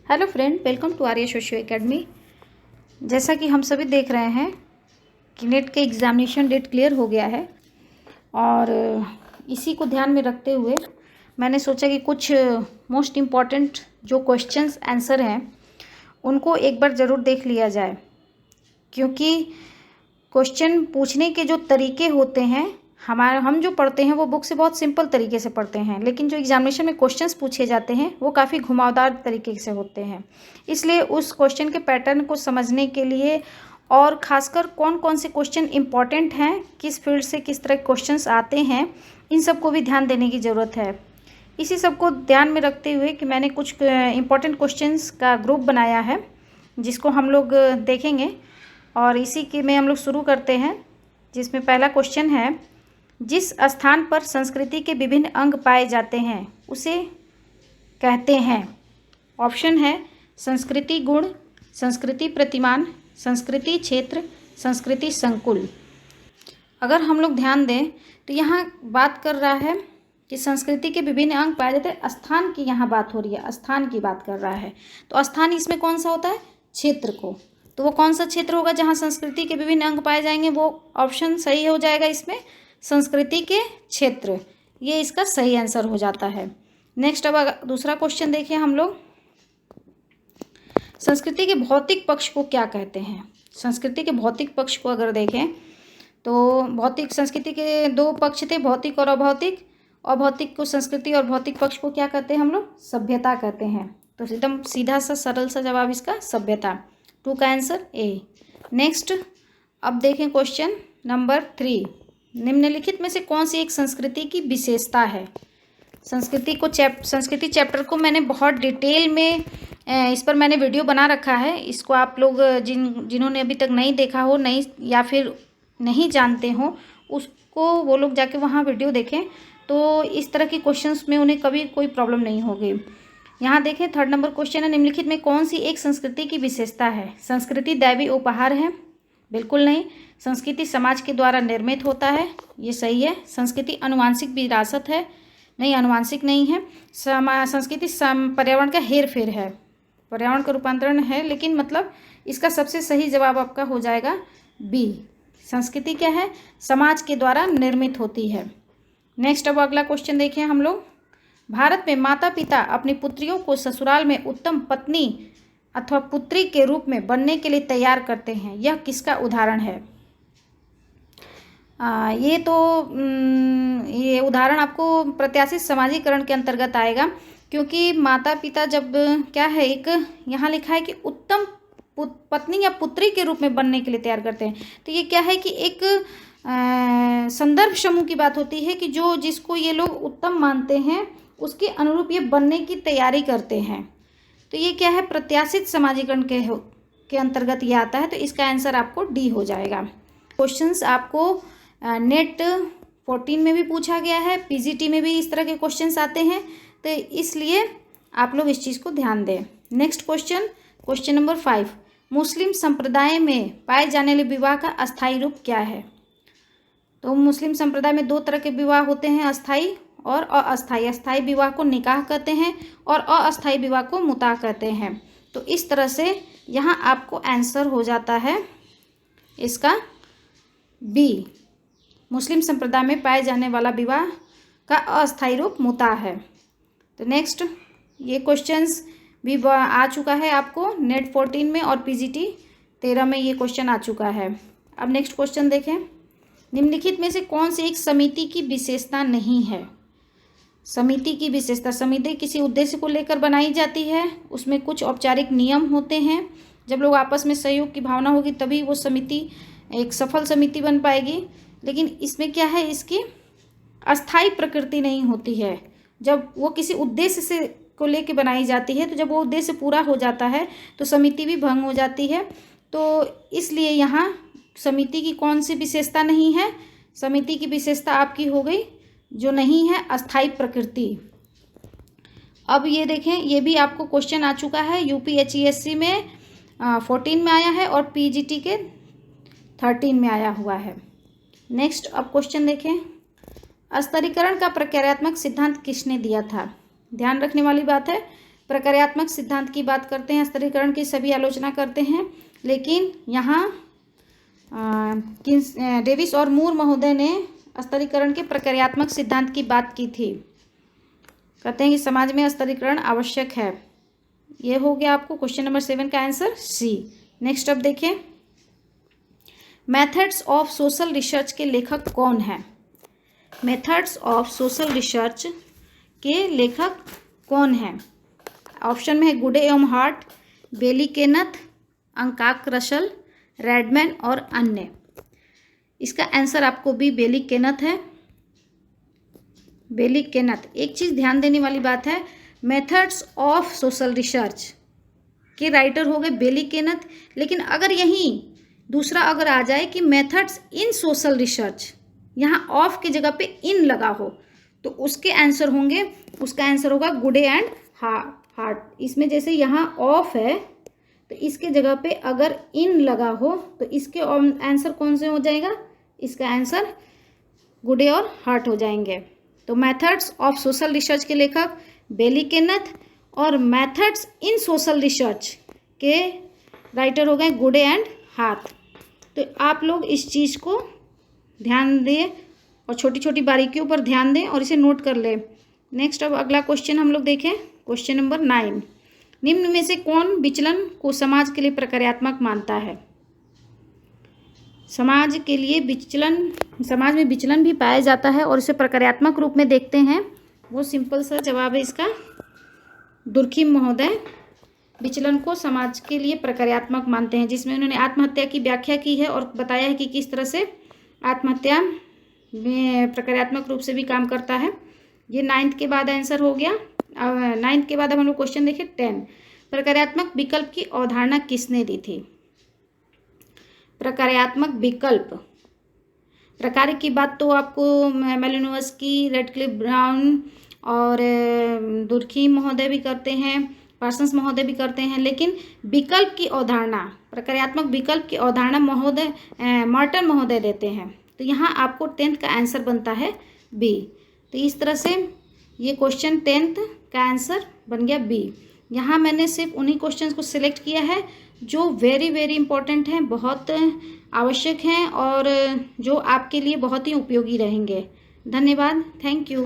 Hello friend, welcome to Arya Socio Academy. जैसा कि हम सभी देख रहे हैं कि नेट के एग्ज़ामिनेशन डेट क्लियर हो गया है और इसी को ध्यान में रखते हुए मैंने सोचा कि कुछ मोस्ट इम्पॉर्टेंट जो क्वेश्चंस आंसर हैं उनको एक बार ज़रूर देख लिया जाए, क्योंकि क्वेश्चन पूछने के जो तरीके होते हैं हम जो पढ़ते हैं वो बुक से बहुत सिंपल तरीके से पढ़ते हैं, लेकिन जो एग्जामिनेशन में क्वेश्चंस पूछे जाते हैं वो काफ़ी घुमावदार तरीके से होते हैं। इसलिए उस क्वेश्चन के पैटर्न को समझने के लिए और ख़ासकर कौन कौन से क्वेश्चन इंपॉर्टेंट हैं, किस फील्ड से किस तरह के क्वेश्चंस आते हैं, इन सब को भी ध्यान देने की ज़रूरत है। इसी सब को ध्यान में रखते हुए कि मैंने कुछ इंपॉर्टेंट क्वेश्चंस का ग्रुप बनाया है जिसको हम लोग देखेंगे और इसी के में हम लोग शुरू करते हैं, जिसमें पहला क्वेश्चन है, जिस स्थान पर संस्कृति के विभिन्न अंग पाए जाते हैं उसे कहते हैं। ऑप्शन है संस्कृति गुण, संस्कृति प्रतिमान, संस्कृति क्षेत्र, संस्कृति संकुल। अगर हम लोग ध्यान दें तो यहाँ बात कर रहा है कि संस्कृति के विभिन्न अंग पाए जाते हैं, स्थान की यहाँ बात हो रही है, स्थान की बात कर रहा है। तो स्थान इसमें कौन सा होता है? क्षेत्र को। तो वो कौन सा क्षेत्र होगा जहाँ संस्कृति के विभिन्न अंग पाए जाएंगे? वो ऑप्शन सही हो जाएगा इसमें, संस्कृति के क्षेत्र। ये इसका सही आंसर हो जाता है। नेक्स्ट अब दूसरा क्वेश्चन देखिए हम लोग, संस्कृति के भौतिक पक्ष को क्या कहते हैं? संस्कृति के भौतिक पक्ष को अगर देखें तो भौतिक संस्कृति के दो पक्ष थे, भौतिक और अभौतिक। अभौतिक को संस्कृति और भौतिक पक्ष को क्या कहते हैं हम लोग? सभ्यता कहते हैं। तो एकदम सीधा सा सरल सा जवाब इसका सभ्यता। 2 का आंसर ए। नेक्स्ट अब देखें क्वेश्चन नंबर 3, निम्नलिखित में से कौन सी एक संस्कृति की विशेषता है? संस्कृति चैप्टर को मैंने बहुत डिटेल में इस पर मैंने वीडियो बना रखा है। इसको आप लोग जिन्होंने अभी तक नहीं देखा हो, नहीं या फिर नहीं जानते हो, उसको वो लोग जाके वहाँ वीडियो देखें, तो इस तरह के क्वेश्चंस में उन्हें कभी कोई प्रॉब्लम नहीं होगी। यहाँ देखें 3rd नंबर क्वेश्चन है, निम्नलिखित में कौन सी एक संस्कृति की विशेषता है? संस्कृति दैवी उपहार है? बिल्कुल नहीं। संस्कृति समाज के द्वारा निर्मित होता है? ये सही है। संस्कृति अनुवांशिक विरासत है? नहीं, अनुवांशिक नहीं है। संस्कृति पर्यावरण का हेर फेर है, पर्यावरण का रूपांतरण है, लेकिन मतलब इसका सबसे सही जवाब आपका हो जाएगा बी। संस्कृति क्या है? समाज के द्वारा निर्मित होती है। नेक्स्ट अब अगला क्वेश्चन देखें हम लोग, भारत में माता पिता अपनी पुत्रियों को ससुराल में उत्तम पत्नी अथवा पुत्री के रूप में बनने के लिए तैयार करते हैं, यह किसका उदाहरण है? ये उदाहरण आपको प्रत्याशित समाजीकरण के अंतर्गत आएगा, क्योंकि माता पिता जब क्या है, एक यहाँ लिखा है कि उत्तम पत्नी या पुत्री के रूप में बनने के लिए तैयार करते हैं। तो ये क्या है कि एक संदर्भ समूह की बात होती है कि जो जिसको ये लोग उत्तम मानते हैं उसके अनुरूप ये बनने की तैयारी करते हैं। तो ये क्या है? प्रत्याशित समाजीकरण के अंतर्गत ये आता है। तो इसका आंसर आपको डी हो जाएगा। क्वेश्चंस आपको नेट 14 में भी पूछा गया है, पीजीटी में भी इस तरह के क्वेश्चंस आते हैं, तो इसलिए आप लोग इस चीज़ को ध्यान दें। नेक्स्ट क्वेश्चन नंबर 5, मुस्लिम संप्रदाय में पाए जाने वाले विवाह का अस्थायी रूप क्या है? तो मुस्लिम संप्रदाय में 2 तरह के विवाह होते हैं, अस्थायी और अस्थायी। अस्थायी विवाह को निकाह कहते हैं और अस्थायी विवाह को मुताह कहते हैं। तो इस तरह से यहाँ आपको आंसर हो जाता है इसका बी। मुस्लिम संप्रदाय में पाए जाने वाला विवाह का अस्थायी रूप मुताह है। तो नेक्स्ट ये क्वेश्चंस भी आ चुका है आपको नेट 14 में और पीजीटी 13 में ये क्वेश्चन आ चुका है। अब नेक्स्ट क्वेश्चन देखें, निम्नलिखित में से कौन सी एक समिति की विशेषता नहीं है? समिति की विशेषता, समिति किसी उद्देश्य को लेकर बनाई जाती है, उसमें कुछ औपचारिक नियम होते हैं, जब लोग आपस में सहयोग की भावना होगी तभी वो समिति एक सफल समिति बन पाएगी। लेकिन इसमें क्या है, इसकी अस्थायी प्रकृति नहीं होती है। जब वो किसी उद्देश्य से को लेकर बनाई जाती है, तो जब वो उद्देश्य पूरा हो जाता है तो समिति भी भंग हो जाती है। तो इसलिए यहाँ समिति की कौन सी विशेषता नहीं है? समिति की विशेषता आपकी हो गई जो नहीं है, अस्थायी प्रकृति। अब ये देखें, ये भी आपको क्वेश्चन आ चुका है, यूपीएचईएससी में 14 में आया है और पीजीटी के 13 में आया हुआ है। नेक्स्ट अब क्वेश्चन देखें, स्तरीकरण का प्रक्रियात्मक सिद्धांत किसने दिया था? ध्यान रखने वाली बात है, प्रक्रियात्मक सिद्धांत की बात करते हैं, स्तरीकरण की सभी आलोचना करते हैं, लेकिन यहाँ डेविस और मूर महोदय ने स्तरीकरण के प्रक्रियात्मक सिद्धांत की बात की थी। कहते हैं कि समाज में स्तरीकरण आवश्यक है। ये हो गया आपको क्वेश्चन नंबर 7 का आंसर सी। नेक्स्ट अब देखें, मेथड्स ऑफ सोशल रिसर्च के लेखक कौन है? मेथड्स ऑफ सोशल रिसर्च के लेखक कौन है? ऑप्शन में है गुडे एवं हार्ट, बेली केनथ, अंकाक रसल, रेडमैन और अन्य। इसका आंसर आपको भी बेली केनथ है। बेली केनथ। एक चीज़ ध्यान देने वाली बात है, मेथड्स ऑफ सोशल रिसर्च के राइटर हो गए बेली केनथ, लेकिन अगर यहीं दूसरा अगर आ जाए कि मेथड्स इन सोशल रिसर्च, यहाँ ऑफ की जगह पे इन लगा हो, तो उसके आंसर होंगे, उसका आंसर होगा गुडे एंड हार्ट। इसमें जैसे यहाँ ऑफ है तो इसके जगह पे अगर इन लगा हो तो इसके आंसर कौन से हो जाएगा? इसका आंसर गुडे और हार्ट हो जाएंगे। तो मेथड्स ऑफ सोशल रिसर्च के लेखक बेली केनथ और मेथड्स इन सोशल रिसर्च के राइटर हो गए गुडे एंड हार्ट। तो आप लोग इस चीज़ को ध्यान दें और छोटी छोटी बारीकियों पर ध्यान दें और इसे नोट कर लें। नेक्स्ट अब अगला क्वेश्चन हम लोग देखें, क्वेश्चन नंबर 9। निम्न में से कौन विचलन को समाज के लिए प्रक्रियात्मक मानता है? समाज के लिए विचलन, समाज में विचलन भी पाया जाता है और इसे प्रक्रियात्मक रूप में देखते हैं। वो सिंपल सा जवाब है इसका, दुर्खिम महोदय विचलन को समाज के लिए प्रक्रियात्मक मानते हैं, जिसमें उन्होंने आत्महत्या की व्याख्या की है और बताया है कि किस तरह से आत्महत्या में प्रक्रियात्मक रूप से भी काम करता है। ये 9th के बाद आंसर हो गया। 9th के बाद अब हम लोग क्वेश्चन देखें 10। प्रक्रियात्मक विकल्प की अवधारणा किसने दी थी? प्रक्रियात्मक विकल्प प्रकार की बात तो आपको मेलिनोवस्की, रेडक्लिफ ब्राउन और दुर्खिम महोदय भी करते हैं, पार्सन्स महोदय भी करते हैं, लेकिन विकल्प की अवधारणा, प्रक्रियात्मक विकल्प की अवधारणा मॉर्टन महोदय देते हैं। तो यहाँ आपको 10th का आंसर बनता है बी। तो इस तरह से ये क्वेश्चन 10th का आंसर बन गया बी। यहाँ मैंने सिर्फ उन्हीं क्वेश्चंस को सिलेक्ट किया है जो वेरी वेरी इंपॉर्टेंट हैं, बहुत आवश्यक हैं और जो आपके लिए बहुत ही उपयोगी रहेंगे। धन्यवाद, थैंक यू।